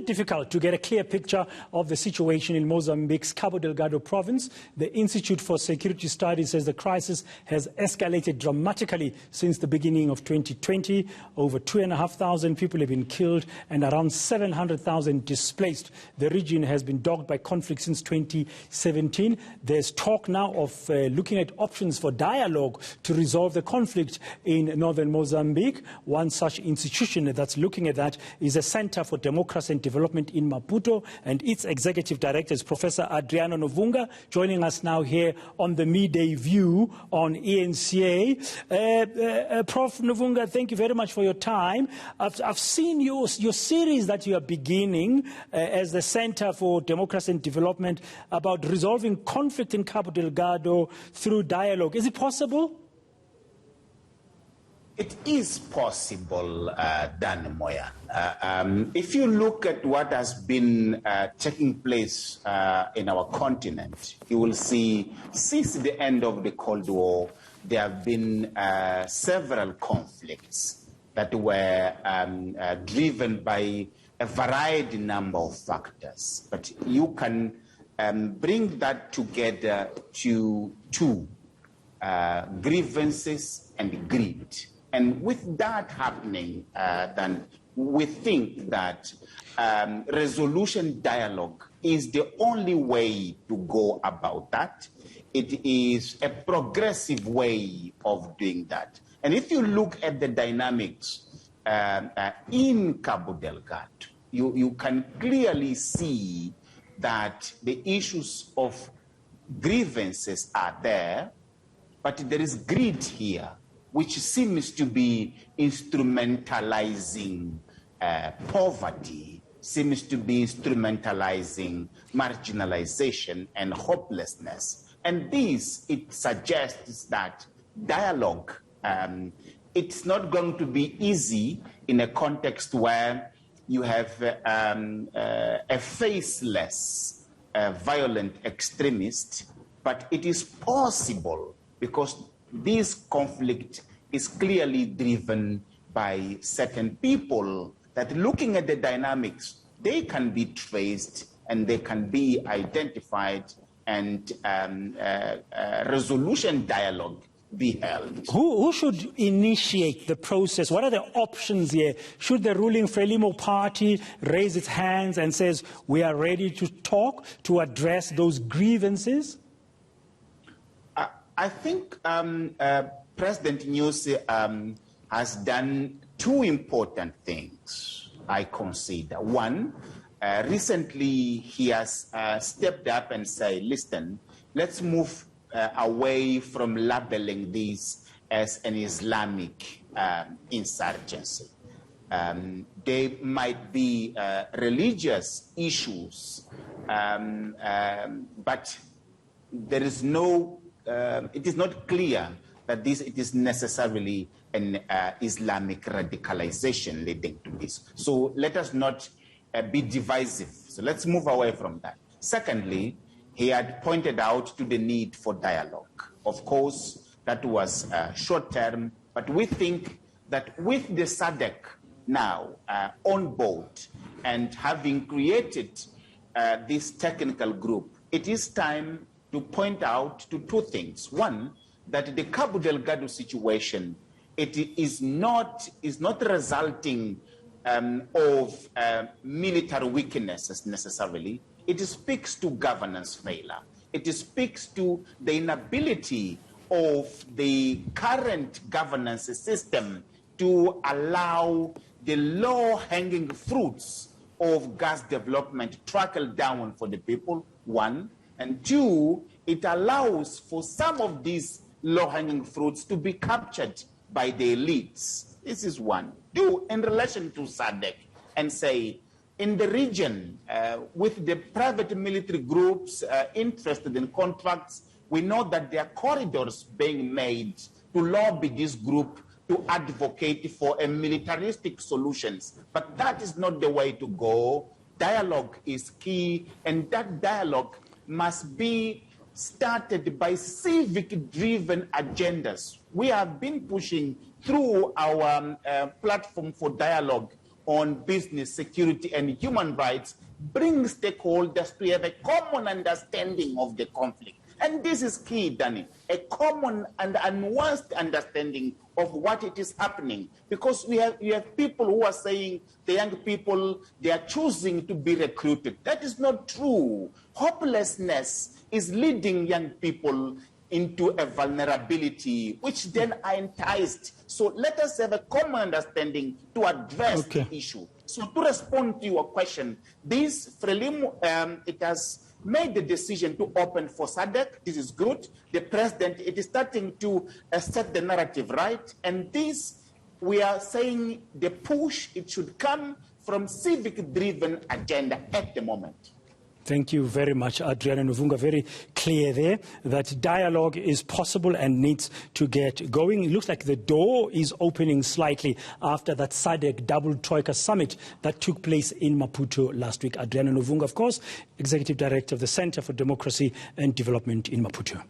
it difficult to get a clear picture of the situation in Mozambique's Cabo Delgado province. The Institute for Security Studies says the crisis has escalated dramatically since the beginning of 2020. Over 2,500 people have been killed and around 700,000 displaced. The region has been dogged by conflict since 2017. There's talk now of looking at options for dialogue to resolve the conflict in northern Mozambique. One such institution that's looking at that is a Center for Democracy and Development in Maputo, and its executive director is Professor Adriano Nuvunga, joining us now here on the Midday View on ENCA. Prof. Nuvunga, thank you very much for your time. I've seen your series that you are beginning as the Center for Democracy and Development about resolving conflict in Cabo Delgado through dialogue. Is it possible? It is possible, Dan Moya. If you look at what has been taking place in our continent, you will see since the end of the Cold War, there have been several conflicts that were driven by a variety number of factors. But you can bring that together to two, grievances and greed. And with that happening, then we think that resolution dialogue is the only way to go about that. It is a progressive way of doing that. And if you look at the dynamics in Cabo Delgado, you can clearly see that the issues of grievances are there, but there is greed here, which seems to be instrumentalizing poverty, seems to be instrumentalizing marginalization and hopelessness. And this, it suggests that dialogue, it's not going to be easy in a context where you have a faceless, violent extremist, but it is possible because this conflict is clearly driven by certain people that, looking at the dynamics, they can be traced and they can be identified, and resolution dialogue be held. Who should initiate the process? What are the options here? Should the ruling Frelimo party raise its hands and says, we are ready to talk, to address those grievances? I think President Nyusi has done two important things, I consider. One, recently he has stepped up and said, listen, let's move away from labeling this as an Islamic insurgency. There might be religious issues, but there is no it is not clear that it is necessarily an Islamic radicalization leading to this. So let us not be divisive. So let's move away from that. Secondly, he had pointed out to the need for dialogue. Of course, that was short term, but we think that with the SADC now on board and having created this technical group, it is time to point out to two things. One, that the Cabo Delgado situation, it is not resulting of military weaknesses necessarily. It speaks to governance failure. It speaks to the inability of the current governance system to allow the low-hanging fruits of gas development trickle down for the people, one. And two, it allows for some of these low-hanging fruits to be captured by the elites. This is one. Two, in relation to SADC, and say, in the region, with the private military groups interested in contracts, we know that there are corridors being made to lobby this group to advocate for a militaristic solutions. But that is not the way to go. Dialogue is key, and that dialogue must be started by civic-driven agendas. We have been pushing through our platform for dialogue on business, security, and human rights bring stakeholders to have a common understanding of the conflict. And this is key, Danny, a common and nuanced understanding of what it is happening. Because you have people who are saying the young people, they are choosing to be recruited. That is not true. Hopelessness is leading young people into a vulnerability, which then are enticed. So let us have a common understanding to address the issue. So to respond to your question, this Frelimo, it has made the decision to open for SADC. This is good. The president, it is starting to set the narrative right. And this, we are saying the push, it should come from civic-driven agenda at the moment. Thank you very much, Adriano Nuvunga. Very clear there that dialogue is possible and needs to get going. It looks like the door is opening slightly after that SADC double Troika summit that took place in Maputo last week. Adriano Nuvunga, of course, Executive Director of the Center for Democracy and Development in Maputo.